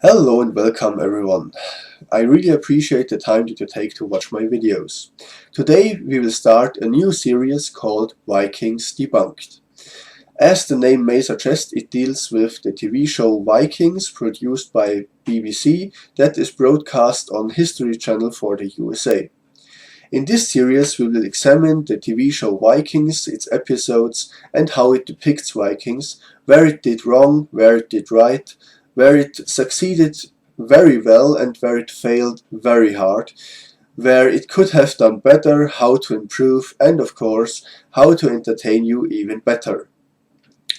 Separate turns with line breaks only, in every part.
Hello and welcome everyone. I really appreciate the time that you take to watch my videos. Today we will start a new series called Vikings Debunked. As the name may suggest, it deals with the TV show Vikings produced by BBC that is broadcast on History Channel for the USA. In this series we will examine the TV show Vikings, its episodes and how it depicts Vikings, where it did wrong, where it did right, where it succeeded very well and where it failed very hard, where it could have done better, how to improve, and of course, how to entertain you even better.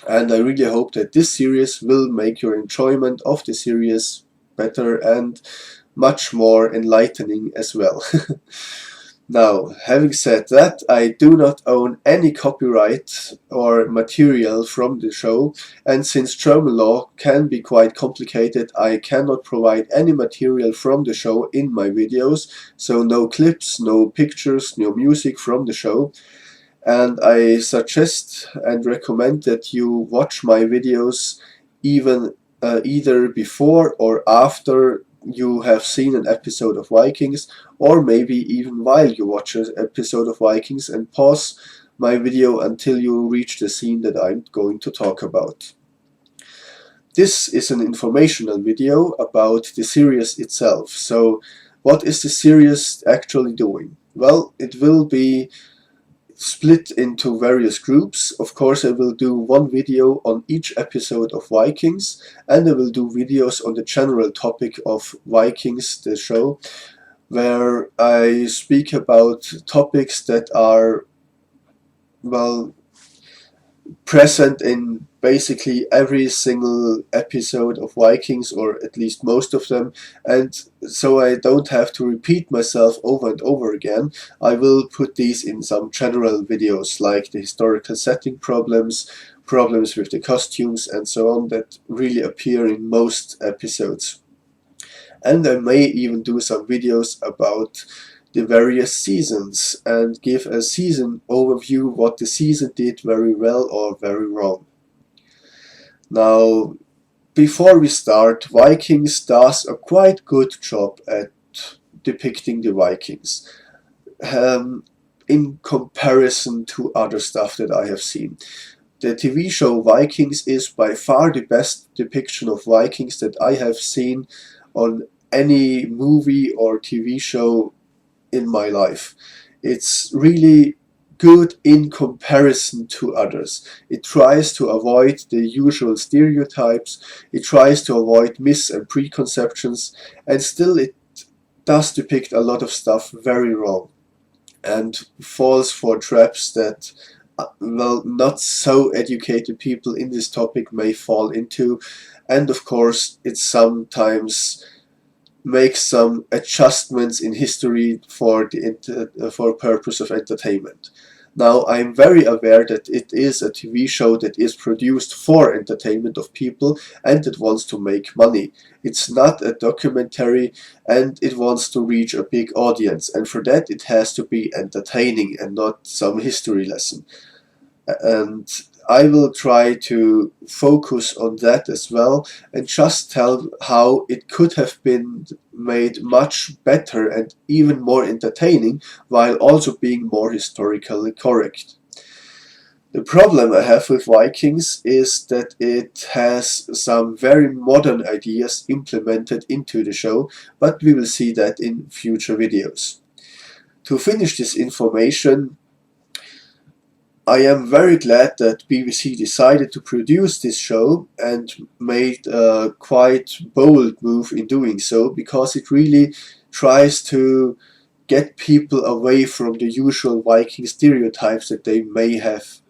And I really hope that this series will make your enjoyment of the series better and much more enlightening as well. Now, having said that, I do not own any copyright or material from the show, and since German law can be quite complicated, I cannot provide any material from the show in my videos, so no clips, no pictures, no music from the show. And I suggest and recommend that you watch my videos even either before or after you have seen an episode of Vikings, or maybe even while you watch an episode of Vikings, and pause my video until you reach the scene that I'm going to talk about. This is an informational video about the series itself. So what is the series actually doing? Well, it will be split into various groups. Of course, I will do one video on each episode of Vikings, and I will do videos on the general topic of Vikings, the show, where I speak about topics that are, well, present in basically every single episode of Vikings, or at least most of them, and so I don't have to repeat myself over and over again. I will put these in some general videos like the historical setting problems, problems with the costumes and so on that really appear in most episodes. And I may even do some videos about the various seasons and give a season overview, what the season did very well or very wrong. Now, before we start, Vikings does a quite good job at depicting the Vikings in comparison to other stuff that I have seen. The TV show Vikings is by far the best depiction of Vikings that I have seen on any movie or TV show in my life. It's really good in comparison to others. It tries to avoid the usual stereotypes, it tries to avoid myths and preconceptions, and still it does depict a lot of stuff very wrong and falls for traps that well, not so educated people in this topic may fall into, and of course it sometimes makes some adjustments in history for for purpose of entertainment. Now, I'm very aware that it is a TV show that is produced for entertainment of people and that wants to make money. It's not a documentary and it wants to reach a big audience, and for that it has to be entertaining and not some history lesson. And I will try to focus on that as well and just tell how it could have been made much better and even more entertaining while also being more historically correct. The problem I have with Vikings is that it has some very modern ideas implemented into the show, but we will see that in future videos. To finish this information, I am very glad that BBC decided to produce this show and made a quite bold move in doing so, because it really tries to get people away from the usual Viking stereotypes that they may have.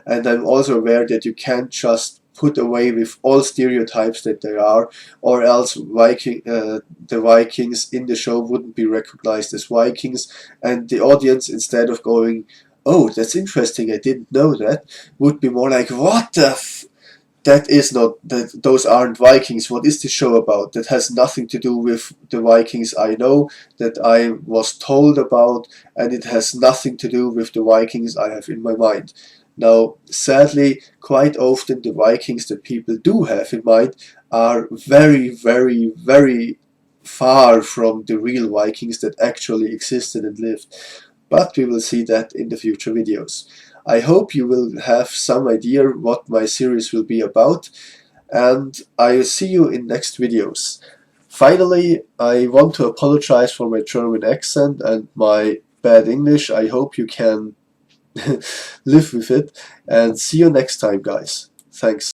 And I'm also aware that you can't just put away with all stereotypes that there are, or else the Vikings in the show wouldn't be recognized as Vikings, and the audience, instead of going, "Oh, that's interesting, I didn't know that," would be more like, "What the that is not, that those aren't Vikings. What is this show about? That has nothing to do with the Vikings I know, that I was told about, and it has nothing to do with the Vikings I have in my mind." Now, sadly, quite often the Vikings that people do have in mind are very, very, very far from the real Vikings that actually existed and lived. But we will see that in the future videos. I hope you will have some idea what my series will be about, and I'll see you in next videos. Finally, I want to apologize for my German accent and my bad English. I hope you can live with it, and see you next time, guys. Thanks.